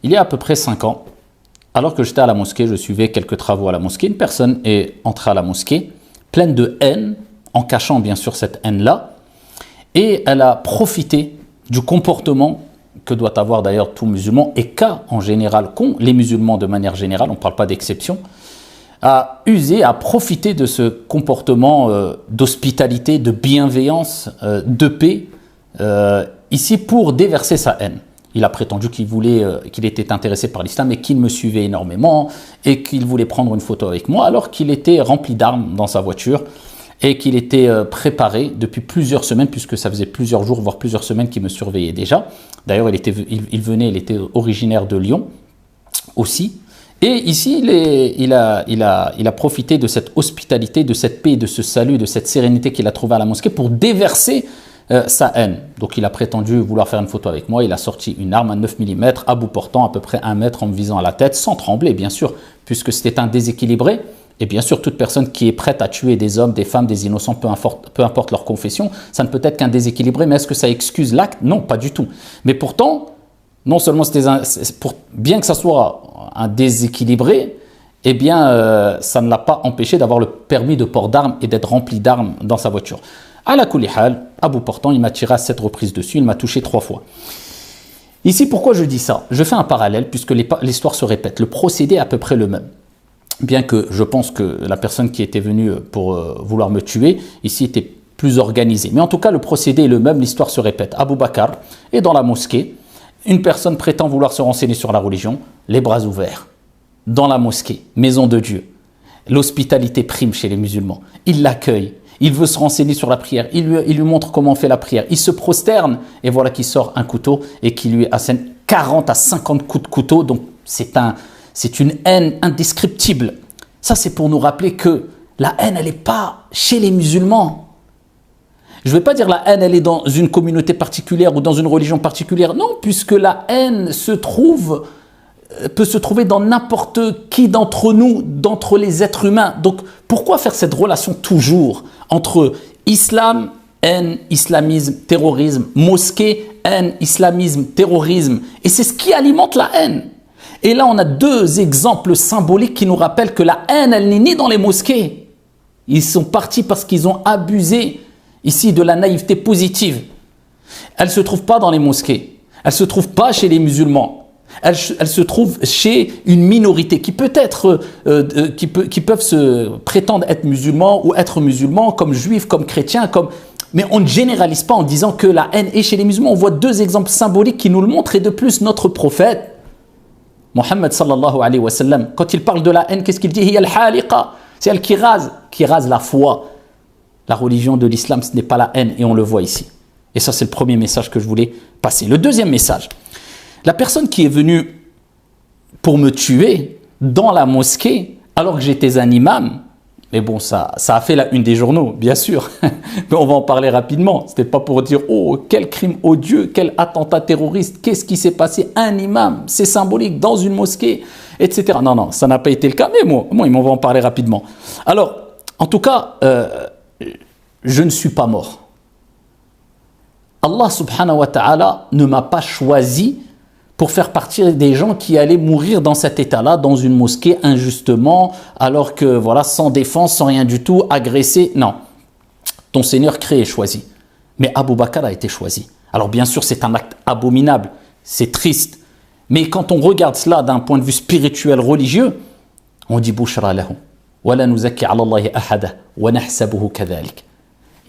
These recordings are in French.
Il y a à peu près 5 ans, alors que j'étais à la mosquée, je suivais quelques travaux à la mosquée, une personne est entrée à la mosquée, pleine de haine, en cachant bien sûr cette haine-là, et elle a profité du comportement que doit avoir d'ailleurs tout musulman, et qu'a en général, qu'ont les musulmans de manière générale, on ne parle pas d'exception, à user, à profiter de ce comportement d'hospitalité, de bienveillance, de paix, ici pour déverser sa haine. Il a prétendu qu'il était intéressé par l'islam et qu'il me suivait énormément et qu'il voulait prendre une photo avec moi alors qu'il était rempli d'armes dans sa voiture et qu'il était préparé depuis plusieurs semaines, puisque ça faisait plusieurs jours, voire plusieurs semaines qu'il me surveillait déjà. D'ailleurs, il était originaire de Lyon aussi. Et ici, il a profité de cette hospitalité, de cette paix, de ce salut, de cette sérénité qu'il a trouvé à la mosquée pour déverser sa haine. Donc il a prétendu vouloir faire une photo avec moi, il a sorti une arme à 9 mm, à bout portant, à peu près 1 mètre, en me visant à la tête, sans trembler bien sûr, puisque c'était un déséquilibré. Et bien sûr, toute personne qui est prête à tuer des hommes, des femmes, des innocents, peu importe leur confession, ça ne peut être qu'un déséquilibré, mais est-ce que ça excuse l'acte? Non, pas du tout. Mais pourtant, non seulement bien que ça soit un déséquilibré, eh bien, ça ne l'a pas empêché d'avoir le permis de port d'armes et d'être rempli d'armes dans sa voiture. À la kulli hal, à bout portant, il m'a tiré à 7 reprises dessus, il m'a touché 3 fois. Ici, pourquoi je dis ça? Je fais un parallèle puisque l'histoire se répète. Le procédé est à peu près le même. Bien que je pense que la personne qui était venue pour vouloir me tuer, ici était plus organisée. Mais en tout cas, le procédé est le même, l'histoire se répète. Abu Bakr est dans la mosquée, une personne prétend vouloir se renseigner sur la religion, les bras ouverts, dans la mosquée, maison de Dieu. L'hospitalité prime chez les musulmans. Il l'accueille. Il veut se renseigner sur la prière, il lui montre comment on fait la prière, il se prosterne et voilà qu'il sort un couteau et qu'il lui assène 40 à 50 coups de couteau. Donc c'est une haine indescriptible. Ça, c'est pour nous rappeler que la haine, elle n'est pas chez les musulmans. Je ne vais pas dire la haine, elle est dans une communauté particulière ou dans une religion particulière. Non, puisque la haine peut se trouver dans n'importe qui d'entre nous, d'entre les êtres humains. Donc, pourquoi faire cette relation toujours entre islam, haine, islamisme, terrorisme, mosquée, haine, islamisme, terrorisme? Et c'est ce qui alimente la haine. Et là, on a 2 exemples symboliques qui nous rappellent que la haine, elle n'est ni dans les mosquées. Ils sont partis parce qu'ils ont abusé ici de la naïveté positive. Elle ne se trouve pas dans les mosquées. Elle ne se trouve pas chez les musulmans. Elle se trouve chez une minorité qui qui peuvent se prétendre être musulmans ou être musulmans comme juifs, comme chrétiens, mais on ne généralise pas en disant que la haine est chez les musulmans. On voit 2 exemples symboliques qui nous le montrent, et de plus notre prophète Mohammed sallallahu alayhi wa sallam, quand il parle de la haine, qu'est-ce qu'il dit? Hiya al-haliqa, c'est elle qui rase la foi. La religion de l'islam, ce n'est pas la haine, et on le voit ici. Et ça, c'est le premier message que je voulais passer. Le deuxième message, la personne qui est venue pour me tuer dans la mosquée, alors que j'étais un imam, mais bon, ça a fait la une des journaux, bien sûr, mais on va en parler rapidement. Ce n'était pas pour dire, oh, quel crime odieux, quel attentat terroriste, qu'est-ce qui s'est passé? Un imam, c'est symbolique, dans une mosquée, etc. Non, ça n'a pas été le cas, mais moi, on va en parler rapidement. Alors, en tout cas, je ne suis pas mort. Allah subhanahu wa ta'ala ne m'a pas choisi pour faire partie des gens qui allaient mourir dans cet état-là, dans une mosquée, injustement, alors que, voilà, sans défense, sans rien du tout, agressé. Non. Ton Seigneur créé et choisi. Mais Abu Bakr a été choisi. Alors, bien sûr, c'est un acte abominable, c'est triste. Mais quand on regarde cela d'un point de vue spirituel, religieux, on dit « Bushra lahu, wa la nuzakki ala Allahi ahada, wa nahsabuhu kadhalik ».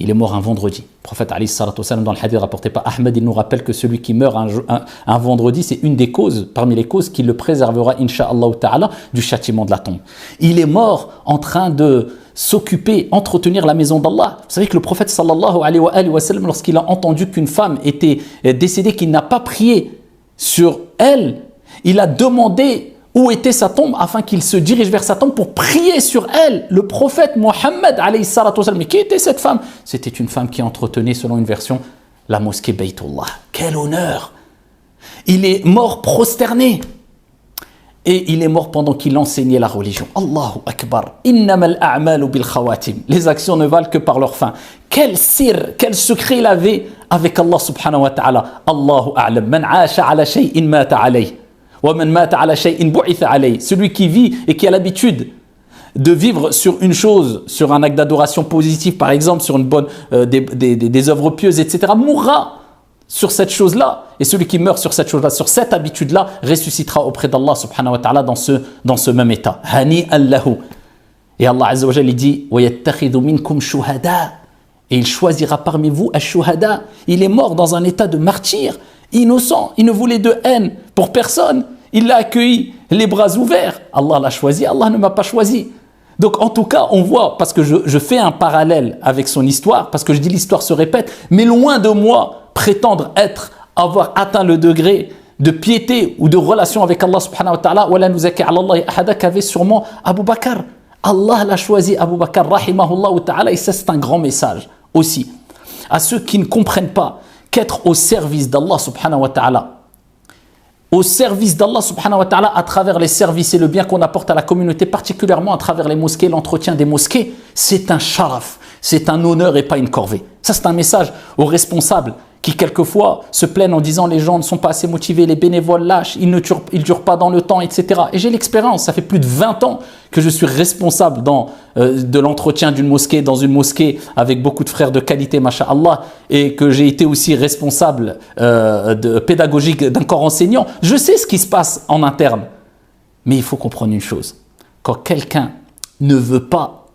Il est mort un vendredi. Le prophète alayhi salatu wassalam, dans le hadith rapporté par Ahmed, il nous rappelle que celui qui meurt un vendredi, c'est une des causes, parmi les causes qui le préservera, incha'Allah ta'ala, du châtiment de la tombe. Il est mort en train de s'occuper, entretenir la maison d'Allah. Vous savez que le prophète sallallahu alayhi wa sallam, lorsqu'il a entendu qu'une femme était décédée, qu'il n'a pas prié sur elle, il a demandé où était sa tombe afin qu'il se dirige vers sa tombe pour prier sur elle. Le prophète Mohammed alayhi salatu wassalam. Mais qui était cette femme? C'était une femme qui entretenait, selon une version, la mosquée Baytullah. Quel honneur! Il est mort prosterné. Et il est mort pendant qu'il enseignait la religion. Allahu Akbar. Innamal a'malu bil khawatim. Les actions ne valent que par leur fin. Quel sir, quel secret il avait, avec Allah subhanahu wa ta'ala. Allahu a'lam. Man 'asha 'ala shay'in mata 'alayh. Wa man mata 'ala shay'in bu'itha 'alayh. Celui qui vit et qui a l'habitude de vivre sur une chose, sur un acte d'adoration positif, par exemple, sur une bonne, des œuvres pieuses, etc., mourra sur cette chose-là. Et celui qui meurt sur cette chose-là, sur cette habitude-là, ressuscitera auprès d'Allah subhanahu wa ta'ala dans ce même état. Hani allahu. Et Allah azza wa jalla dit wa yattakhidhu minkum shuhada. Et il choisira parmi vous ash-shuhada. Il est mort dans un état de martyr, innocent. Il ne voulait de haine pour personne. Il l'a accueilli les bras ouverts. Allah l'a choisi, Allah ne m'a pas choisi. Donc en tout cas, on voit, parce que je fais un parallèle avec son histoire, parce que je dis l'histoire se répète, mais loin de moi prétendre avoir atteint le degré de piété ou de relation avec Allah subhanahu wa ta'ala, wala nuzaki ala Allahi ahada, qu'avait sûrement Abu Bakr. Allah l'a choisi, Abu Bakr, rahimahullah ta'ala, et ça c'est un grand message aussi. À ceux qui ne comprennent pas qu'être au service d'Allah subhanahu wa ta'ala, au service d'Allah subhanahu wa ta'ala à travers les services et le bien qu'on apporte à la communauté, particulièrement à travers les mosquées, l'entretien des mosquées, c'est un sharaf, c'est un honneur et pas une corvée. Ça c'est un message aux responsables qui quelquefois se plaignent en disant les gens ne sont pas assez motivés, les bénévoles lâchent, ils ne durent pas dans le temps, etc. Et j'ai l'expérience, ça fait plus de 20 ans que je suis responsable de l'entretien d'une mosquée, dans une mosquée avec beaucoup de frères de qualité, masha'Allah, et que j'ai été aussi responsable pédagogique d'un corps enseignant. Je sais ce qui se passe en interne. Mais il faut comprendre une chose, quand quelqu'un ne veut pas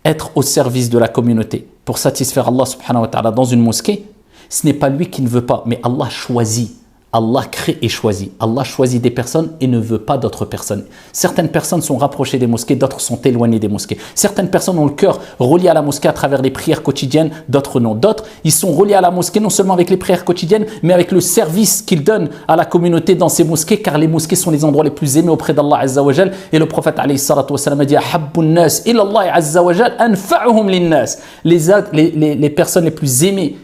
être au service de la communauté pour satisfaire Allah subhanahu wa ta'ala dans une mosquée, ce n'est pas lui qui ne veut pas, mais Allah choisit. Allah crée et choisit. Allah choisit des personnes et ne veut pas d'autres personnes. Certaines personnes sont rapprochées des mosquées, d'autres sont éloignées des mosquées. Certaines personnes ont le cœur relié à la mosquée à travers les prières quotidiennes, d'autres non. D'autres, ils sont reliés à la mosquée non seulement avec les prières quotidiennes, mais avec le service qu'ils donnent à la communauté dans ces mosquées, car les mosquées sont les endroits les plus aimés auprès d'Allah Azza wa Jal. Et le prophète alayhi salatu wa salam a dit Ahabbun nas ila Allah Azza wa Jal anfa'uhum linnas. Les personnes les plus aimées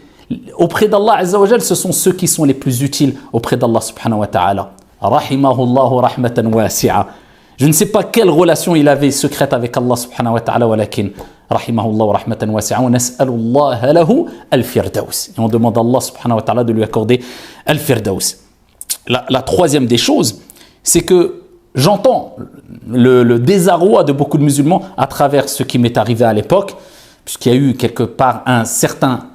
auprès d'Allah Azza wa Jal, ce sont ceux qui sont les plus utiles auprès d'Allah subhanahu wa ta'ala. Rahimahullahu rahmatan wasi'a. Je ne sais pas quelle relation il avait secrète avec Allah subhanahu wa ta'ala, walakin rahimahullahu rahmatan wasi'a wa nas'alullaha lahu al-firdaus. Et on demande à Allah subhanahu wa ta'ala de lui accorder al-firdaus. La troisième des choses, c'est que j'entends le désarroi de beaucoup de musulmans à travers ce qui m'est arrivé à l'époque, puisqu'il y a eu quelque part un certain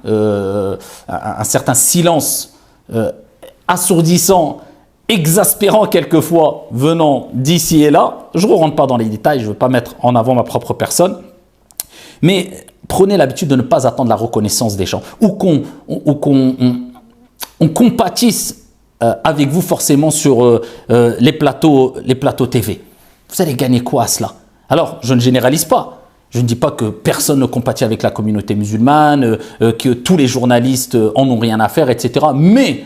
silence assourdissant, exaspérant quelquefois, venant d'ici et là. Je ne rentre pas dans les détails, je ne veux pas mettre en avant ma propre personne, mais prenez l'habitude de ne pas attendre la reconnaissance des gens, ou qu'on compatisse avec vous forcément sur les plateaux TV. Vous allez gagner quoi à cela? Alors, je ne généralise pas. Je ne dis pas que personne ne compatit avec la communauté musulmane, que tous les journalistes en ont rien à faire, etc. Mais,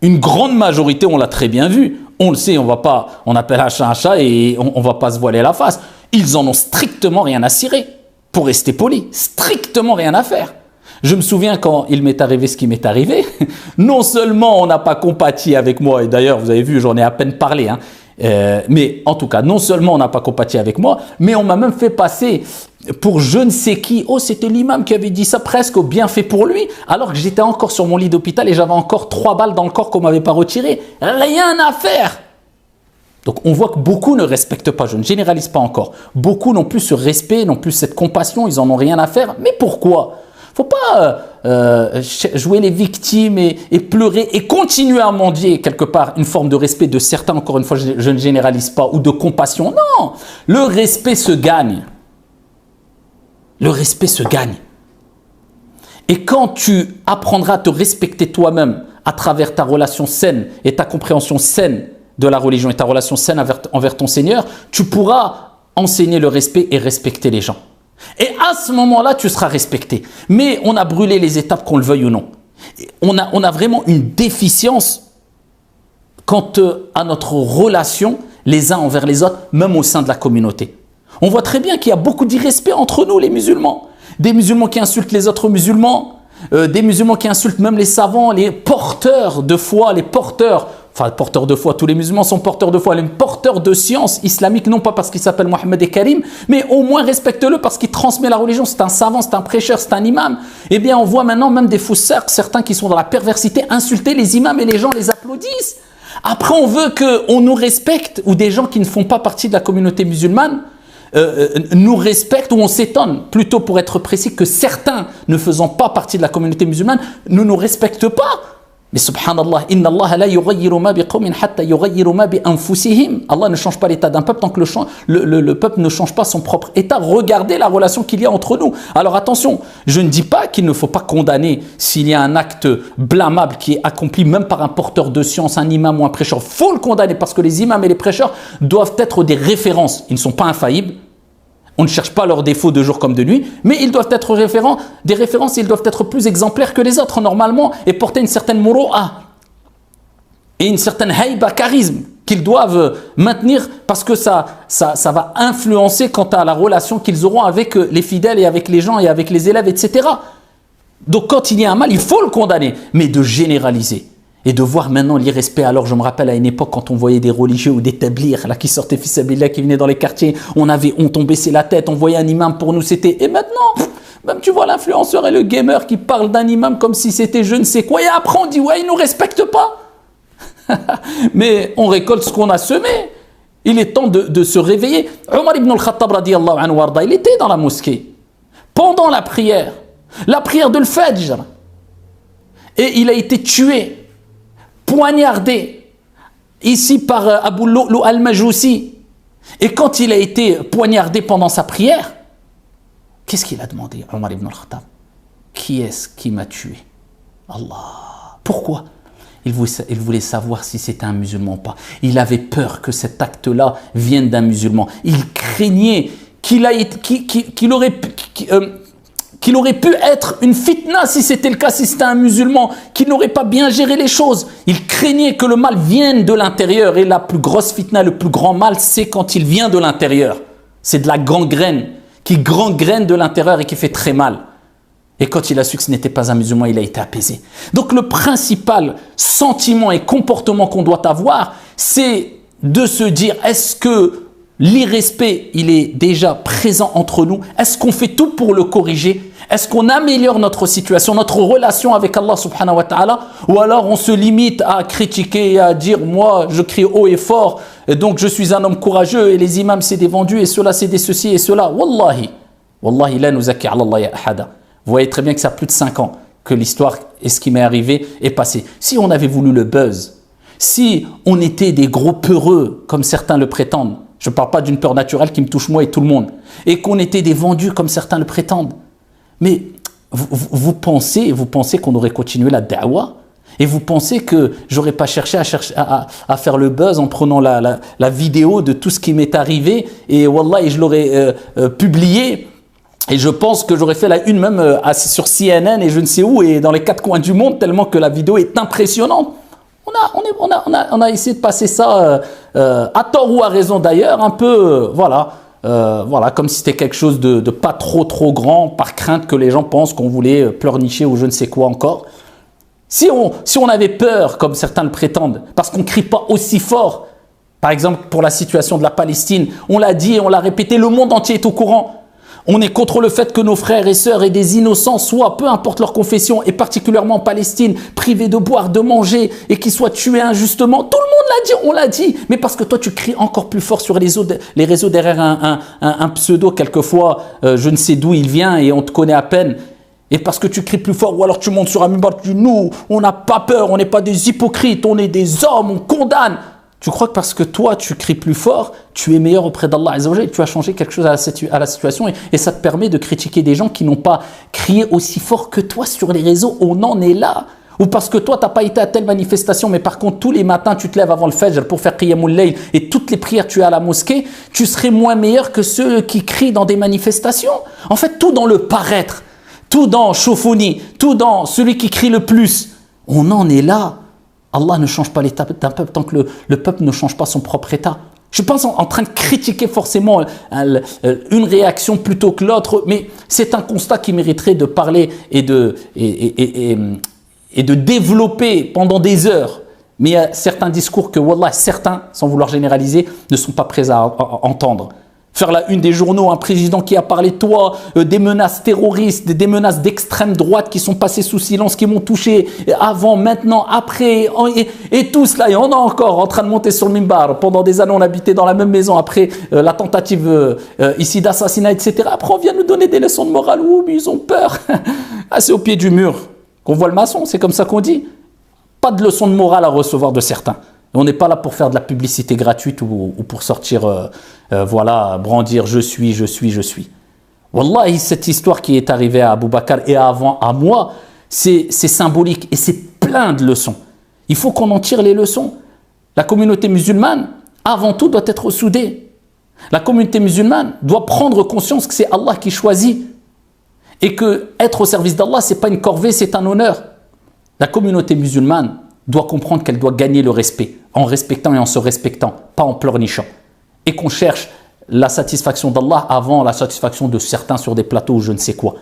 une grande majorité, on l'a très bien vu. On le sait, on appelle un chat et on ne va pas se voiler la face. Ils en ont strictement rien à cirer, pour rester poli. Strictement rien à faire. Je me souviens quand il m'est arrivé ce qui m'est arrivé, non seulement on n'a pas compati avec moi, et d'ailleurs vous avez vu, j'en ai à peine parlé, mais en tout cas, non seulement on n'a pas compati avec moi, mais on m'a même fait passer pour je ne sais qui. Oh, c'était l'imam qui avait dit ça, presque au bien fait pour lui, alors que j'étais encore sur mon lit d'hôpital et j'avais encore 3 balles dans le corps qu'on ne m'avait pas retiré. Rien à faire. Donc on voit que beaucoup ne respectent pas, je ne généralise pas encore. Beaucoup n'ont plus ce respect, n'ont plus cette compassion, ils en ont rien à faire. Mais pourquoi ? Il ne faut pas jouer les victimes et pleurer et continuer à mendier quelque part une forme de respect de certains, encore une fois je ne généralise pas, ou de compassion. Non, le respect se gagne. Le respect se gagne. Et quand tu apprendras à te respecter toi-même à travers ta relation saine et ta compréhension saine de la religion et ta relation saine envers ton Seigneur, tu pourras enseigner le respect et respecter les gens. Et à ce moment-là, tu seras respecté. Mais on a brûlé les étapes, qu'on le veuille ou non. On a vraiment une déficience quant à notre relation les uns envers les autres, même au sein de la communauté. On voit très bien qu'il y a beaucoup d'irrespect entre nous, les musulmans. Des musulmans qui insultent les autres musulmans, des musulmans qui insultent même les savants, les porteurs de foi, les porteurs Enfin, porteurs de foi, tous les musulmans sont porteurs de foi. Les porteurs de science islamique, non pas parce qu'il s'appelle Mohammed et Karim, mais au moins respecte-le parce qu'il transmet la religion. C'est un savant, c'est un prêcheur, c'est un imam. Eh bien, on voit maintenant même des faussaires, certains qui sont dans la perversité, insulter les imams et les gens les applaudissent. Après, on veut qu'on nous respecte, ou des gens qui ne font pas partie de la communauté musulmane nous respectent, ou on s'étonne, plutôt pour être précis, que certains ne faisant pas partie de la communauté musulmane ne nous respectent pas. Mais subhanallah, inna Allah la yughayyiru ma biqawmin hatta yughayyiru ma bi anfusihim. Allah ne change pas l'état d'un peuple tant que le peuple ne change pas son propre état. Regardez la relation qu'il y a entre nous. Alors attention, je ne dis pas qu'il ne faut pas condamner s'il y a un acte blâmable qui est accompli même par un porteur de science, un imam ou un prêcheur. Il faut le condamner parce que les imams et les prêcheurs doivent être des références. Ils ne sont pas infaillibles. On ne cherche pas leurs défauts de jour comme de nuit, mais ils doivent être des références, ils doivent être plus exemplaires que les autres normalement et porter une certaine muru'a et une certaine haïba, charisme qu'ils doivent maintenir parce que ça va influencer quant à la relation qu'ils auront avec les fidèles et avec les gens et avec les élèves, etc. Donc quand il y a un mal, il faut le condamner, mais de généraliser. Et de voir maintenant l'irrespect. Alors je me rappelle à une époque quand on voyait des religieux ou des tablirs là qui sortaient fisabilillah, qui venaient dans les quartiers, on avait honte, on baissait la tête, on voyait un imam, pour nous c'était. Et maintenant, même tu vois l'influenceur et le gamer qui parle d'un imam comme si c'était je ne sais quoi. Et après on dit ouais, il nous respecte pas. Mais on récolte ce qu'on a semé. Il est temps de se réveiller. Omar ibn al-Khattab radiyallahu anhu warda, il était dans la mosquée pendant la prière de l'Fajr, et il a été tué, poignardé ici par Abu Lu'lu' al-Majusi. Et quand il a été poignardé pendant sa prière, qu'est-ce qu'il a demandé, Omar ibn al-Khattab? Qui est-ce qui m'a tué? Allah. Pourquoi? Il voulait savoir si c'était un musulman ou pas. Il avait peur que cet acte-là vienne d'un musulman. Il craignait qu'il aurait pu être une fitna si c'était le cas, si c'était un musulman, qu'il n'aurait pas bien géré les choses. Il craignait que le mal vienne de l'intérieur. Et la plus grosse fitna, le plus grand mal, c'est quand il vient de l'intérieur. C'est de la gangrène qui gangrène de l'intérieur et qui fait très mal. Et quand il a su que ce n'était pas un musulman, il a été apaisé. Donc le principal sentiment et comportement qu'on doit avoir, c'est de se dire, est-ce que l'irrespect, il est déjà présent entre nous? Est-ce qu'on fait tout pour le corriger? Est-ce qu'on améliore notre situation, notre relation avec Allah subhanahu wa ta'ala? Ou alors on se limite à critiquer et à dire, moi je crie haut et fort, et donc je suis un homme courageux, et les imams c'est des vendus, et ceux-là c'est des ceci et cela. Wallahi, la nuzaki ala Allah ya ahada. Vous voyez très bien que ça a plus de 5 ans que l'histoire et ce qui m'est arrivé est passé. Si on avait voulu le buzz, si on était des gros peureux, comme certains le prétendent, je ne parle pas d'une peur naturelle qui me touche moi et tout le monde, et qu'on était des vendus comme certains le prétendent, mais vous pensez qu'on aurait continué la da'wah? Et vous pensez que j'aurais pas cherché à faire le buzz en prenant la vidéo de tout ce qui m'est arrivé, et wallah, je l'aurais publié? Et je pense que j'aurais fait la une même sur CNN et je ne sais où et dans les 4 coins du monde, tellement que la vidéo est impressionnante. On a essayé de passer ça à tort ou à raison d'ailleurs, un peu, voilà, comme si c'était quelque chose de pas trop grand, par crainte que les gens pensent qu'on voulait pleurnicher ou je ne sais quoi encore. Si on avait peur, comme certains le prétendent, parce qu'on ne crie pas aussi fort, par exemple pour la situation de la Palestine, on l'a dit et on l'a répété, le monde entier est au courant. On est contre le fait que nos frères et sœurs et des innocents soient, peu importe leur confession, et particulièrement en Palestine, privés de boire, de manger, et qu'ils soient tués injustement. Tout le monde l'a dit, on l'a dit. Mais parce que toi, tu cries encore plus fort sur les réseaux derrière un pseudo, quelquefois, je ne sais d'où il vient et on te connaît à peine. Et parce que tu cries plus fort, ou alors tu montes sur un minbar, tu dis, nous, on n'a pas peur, on n'est pas des hypocrites, on est des hommes, on condamne. Tu crois que parce que toi, tu cries plus fort, tu es meilleur auprès d'Allah Azza wa Jalla, tu as changé quelque chose à la situation et ça te permet de critiquer des gens qui n'ont pas crié aussi fort que toi sur les réseaux. On en est là. Ou parce que toi, tu n'as pas été à telle manifestation, mais par contre, tous les matins, tu te lèves avant le Fajr pour faire Qiyamul Layl et toutes les prières, tu es à la mosquée, tu serais moins meilleur que ceux qui crient dans des manifestations. En fait, tout dans le paraître, tout dans Chofoni, tout dans celui qui crie le plus. On en est là. Allah ne change pas l'état d'un peuple tant que le peuple ne change pas son propre état. Je suis pas en train de critiquer forcément une réaction plutôt que l'autre, mais c'est un constat qui mériterait de parler et de développer pendant des heures. Mais il y a certains discours que, wallah, certains, sans vouloir généraliser, ne sont pas prêts à entendre. Faire la une des journaux, un président qui a parlé de toi, des menaces terroristes, des menaces d'extrême droite qui sont passées sous silence, qui m'ont touché avant, maintenant, après, et tout cela. Et on est encore en train de monter sur le mimbar. Pendant des années, on habitait dans la même maison après la tentative ici d'assassinat, etc. Après, on vient nous donner des leçons de morale. Ouh, mais ils ont peur. Ah, c'est au pied du mur qu'on voit le maçon, c'est comme ça qu'on dit. Pas de leçons de morale à recevoir de certains. On n'est pas là pour faire de la publicité gratuite ou pour sortir, voilà, brandir je suis. Wallahi, cette histoire qui est arrivée à Abu Bakr et avant à moi, c'est symbolique et c'est plein de leçons. Il faut qu'on en tire les leçons. La communauté musulmane, avant tout, doit être soudée. La communauté musulmane doit prendre conscience que c'est Allah qui choisit et que être au service d'Allah, c'est pas une corvée, c'est un honneur. La communauté musulmane doit comprendre qu'elle doit gagner le respect, en respectant et en se respectant, pas en pleurnichant. Et qu'on cherche la satisfaction d'Allah avant la satisfaction de certains sur des plateaux ou je ne sais quoi.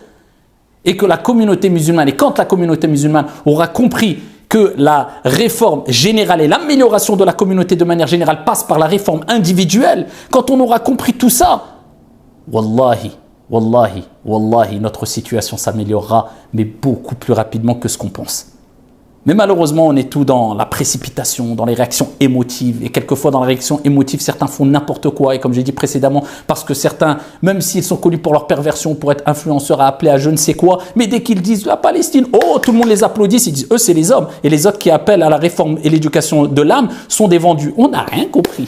Et que la communauté musulmane, et quand la communauté musulmane aura compris que la réforme générale et l'amélioration de la communauté de manière générale passe par la réforme individuelle, quand on aura compris tout ça, wallahi, notre situation s'améliorera, mais beaucoup plus rapidement que ce qu'on pense. Mais malheureusement, on est tout dans la précipitation, dans les réactions émotives. Et quelquefois, dans les réactions émotives, certains font n'importe quoi. Et comme j'ai dit précédemment, parce que certains, même s'ils sont connus pour leur perversion, pour être influenceurs à appeler à je ne sais quoi, mais dès qu'ils disent la Palestine, oh, tout le monde les applaudit. Ils disent, eux, c'est les hommes. Et les autres qui appellent à la réforme et l'éducation de l'âme sont des vendus. On n'a rien compris.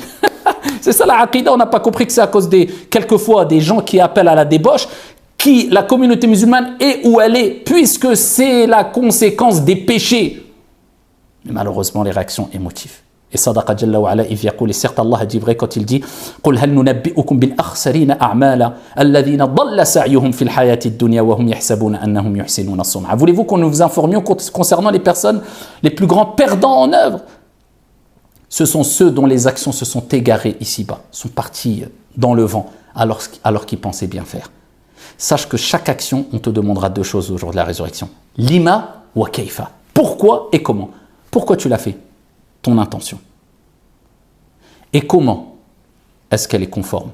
C'est ça la aqida. On n'a pas compris que c'est à cause quelquefois, des gens qui appellent à la débauche, qui la communauté musulmane est où elle est, puisque c'est la conséquence des péchés. Mais malheureusement, les réactions émotives. Et Sadaqa Jalla wa Ala, et certes Allah a dit vrai quand il dit قُلْ هَلْ نُنَبِّئُكُمْ بِالْأَخْسَرِينَ أَعْمَالًا الَّذِينَ ضَلَّ سَعْيُهُمْ فِي الْحَيَاةِ الدُّنْيَا وَهُمْ يَحْسَبُونَ أَنَّهُمْ يُحْسِنُونَ صُنْعًا. Voulez-vous qu'on nous informions concernant les personnes les plus grands perdants en œuvre? Ce sont ceux dont les actions se sont égarées ici-bas, sont partis dans le vent alors qu'ils pensaient bien faire. Sache que chaque action, on te demandera deux choses au jour de la résurrection. Lima wa kaifa. Pourquoi et comment? Pourquoi tu l'as fait? Ton intention. Et comment est-ce qu'elle est conforme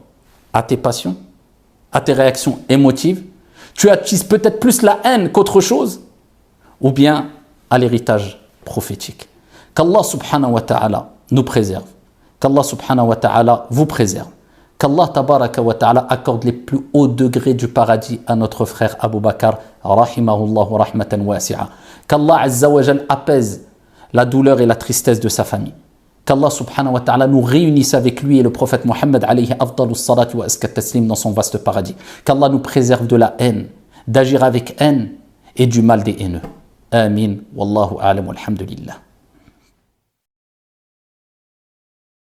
à tes passions, à tes réactions émotives? Tu attises peut-être plus la haine qu'autre chose, ou bien à l'héritage prophétique. Qu'Allah subhanahu wa ta'ala nous préserve, qu'Allah subhanahu wa ta'ala vous préserve, qu'Allah tabaraka wa ta'ala accorde les plus hauts degrés du paradis à notre frère Abu Bakr, rahimahullahu rahmatan wasi'a, qu'Allah azza wa jal apaise la douleur et la tristesse de sa famille, qu'Allah subhanahu wa ta'ala nous réunisse avec lui et le prophète Mohammed alayhi afdalus salatu wa askat taslim dans son vaste paradis, qu'Allah nous préserve de la haine, d'agir avec haine et du mal des haineux. Amin, wallahu a'lam, walhamdulillah.